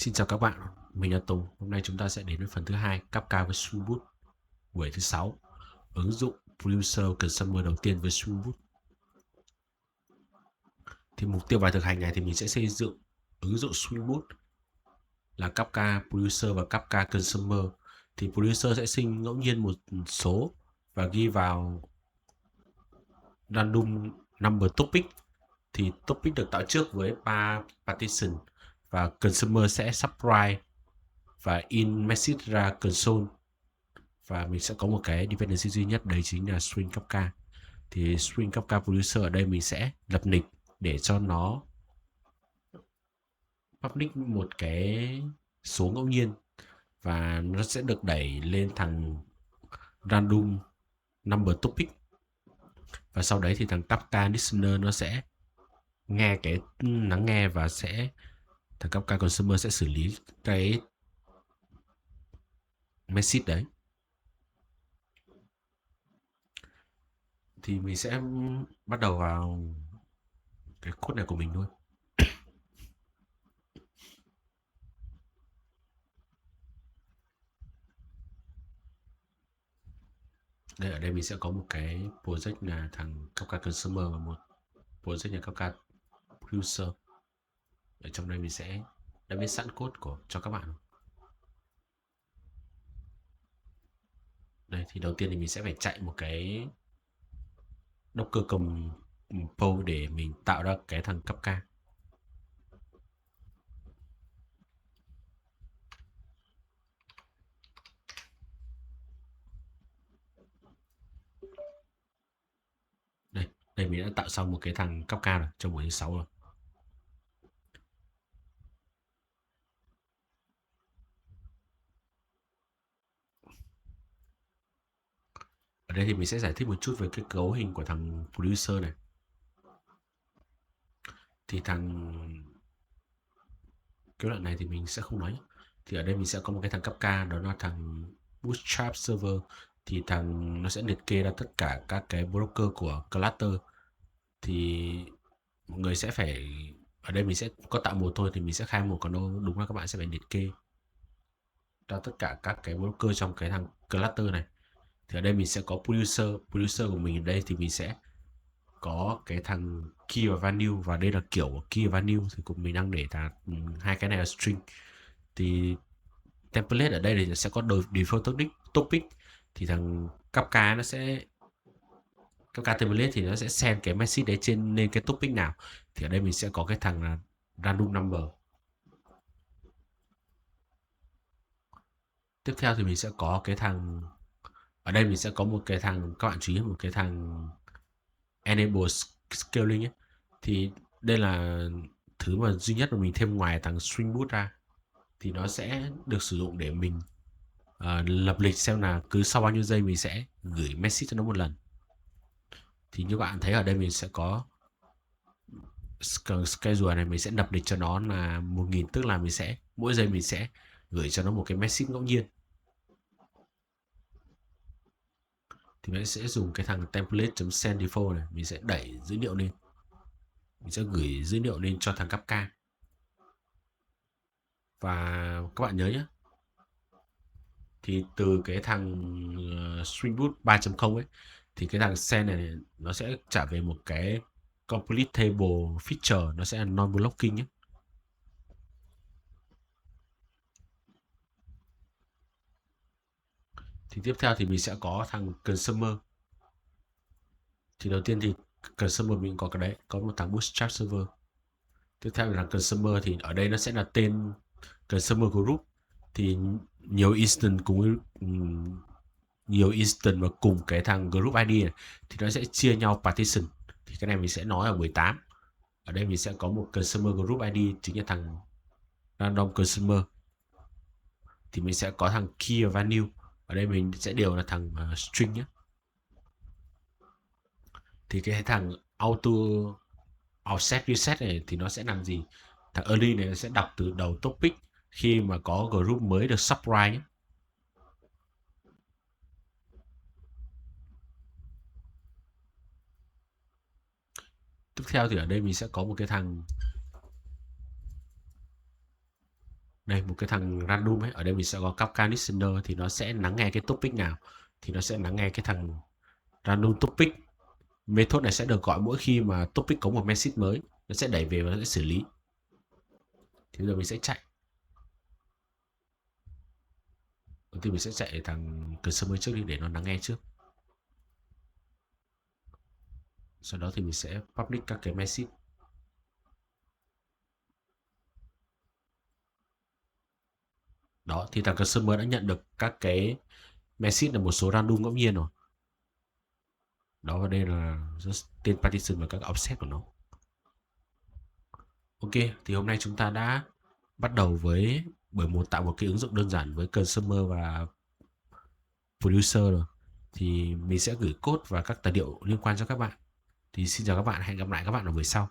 Xin chào các bạn, mình là Tùng. Hôm nay chúng ta sẽ đến với phần thứ hai, Kafka với Spring Boot, buổi thứ 6. Ứng dụng Producer Consumer đầu tiên với Spring Boot. Thì mục tiêu bài thực hành này thì mình sẽ xây dựng ứng dụng Spring Boot là Kafka Producer và Kafka Consumer. Thì Producer sẽ sinh ngẫu nhiên một số và ghi vào random number topic. Thì topic được tạo trước với partition và Consumer sẽ subscribe và in message ra console, và mình sẽ có một cái dependency duy nhất, đấy chính là string Kafka. Thì string Kafka producer ở đây mình sẽ lập nịch để cho nó public một cái số ngẫu nhiên và nó sẽ được đẩy lên thằng random number topic, và sau đấy thì thằng Kafka listener nó sẽ lắng nghe và thằng Kafka consumer sẽ xử lý cái message đấy. Thì mình sẽ bắt đầu vào cái code này của mình thôi. Đây, ở đây mình sẽ có một cái project là thằng Kafka consumer và một project là Kafka producer. Ở trong đây mình sẽ đã viết sẵn code cho các bạn. Đây thì đầu tiên thì mình sẽ phải chạy một cái Docker compose để mình tạo ra cái thằng Kafka. Đây mình đã tạo xong một cái thằng Kafka rồi trong buổi thứ 6 rồi. Ở đây thì mình sẽ giải thích một chút về cái cấu hình của thằng producer này. Thì cái đoạn này thì mình sẽ không nói. Thì ở đây mình sẽ có một cái thằng Kafka, đó là thằng Bootstrap server. Thì nó sẽ liệt kê ra tất cả các cái broker của cluster. Thì mọi người sẽ phải, ở đây mình sẽ có tạo một thôi thì mình sẽ khai một, còn đâu đúng là các bạn sẽ phải liệt kê ra tất cả các cái broker trong cái thằng cluster này. Thì ở đây mình sẽ có producer của mình. Ở đây thì mình sẽ có cái thằng key và value, và đây là kiểu của key và value thì cũng mình đang để là hai cái này là string. Thì template ở đây thì sẽ có default topic, thì thằng Kafka template thì nó sẽ send cái message đấy lên cái topic nào. Thì ở đây mình sẽ có cái thằng là random number. Tiếp theo thì mình sẽ có cái thằng, ở đây mình sẽ có một cái thằng, các bạn chú ý một cái thằng enable scaling ấy. Thì đây là thứ mà duy nhất mà mình thêm ngoài thằng string boot ra, thì nó sẽ được sử dụng để mình lập lịch xem là cứ sau bao nhiêu giây mình sẽ gửi message cho nó một lần. Thì như bạn thấy ở đây mình sẽ có schedule này, mình sẽ lập lịch cho nó là 1000, tức là mỗi giây mình sẽ gửi cho nó một cái message ngẫu nhiên. Thì mình sẽ dùng cái thằng template.send default này, mình sẽ đẩy dữ liệu lên, mình sẽ gửi dữ liệu lên cho thằng Kafka. Và các bạn nhớ nhé, thì từ cái thằng Spring Boot 3.0 ấy, thì cái thằng send này nó sẽ trả về một cái complete table feature, nó sẽ là non blocking nhé. Thì tiếp theo thì mình sẽ có thằng consumer. Thì đầu tiên thì consumer mình có cái đấy, có một thằng bootstrap server. Tiếp theo là consumer, thì ở đây nó sẽ là tên consumer group. Thì nhiều instance và cùng cái thằng group ID này thì nó sẽ chia nhau partition. Thì cái này mình sẽ nói ở buổi 8. Ở đây mình sẽ có một consumer group ID chính là thằng random consumer. Thì mình sẽ có thằng key và value. Ở đây mình sẽ điều là thằng string nhé. Thì cái thằng auto offset reset này thì nó sẽ làm gì? Thằng early này nó sẽ đọc từ đầu topic khi mà có group mới được subscribe nhé. Tiếp theo thì ở đây mình sẽ có một cái thằng Đây một cái thằng random ấy, ở đây mình sẽ có Kafka listener thì nó sẽ lắng nghe cái topic nào thì nó sẽ lắng nghe cái thằng random topic. Method này sẽ được gọi mỗi khi mà topic có một message mới, nó sẽ đẩy về và nó sẽ xử lý. Thì bây giờ mình sẽ chạy. Đầu tiên mình sẽ chạy thằng consumer trước đi để nó lắng nghe trước. Sau đó thì mình sẽ public các cái message. Đó thì thằng consumer đã nhận được các cái message là một số random ngẫu nhiên rồi. Đó và đây là tên partition và các offset của nó. Ok, thì hôm nay chúng ta đã bắt đầu với tạo một cái ứng dụng đơn giản với consumer và producer rồi. Thì mình sẽ gửi code và các tài liệu liên quan cho các bạn. Thì xin chào các bạn, hẹn gặp lại các bạn ở buổi sau.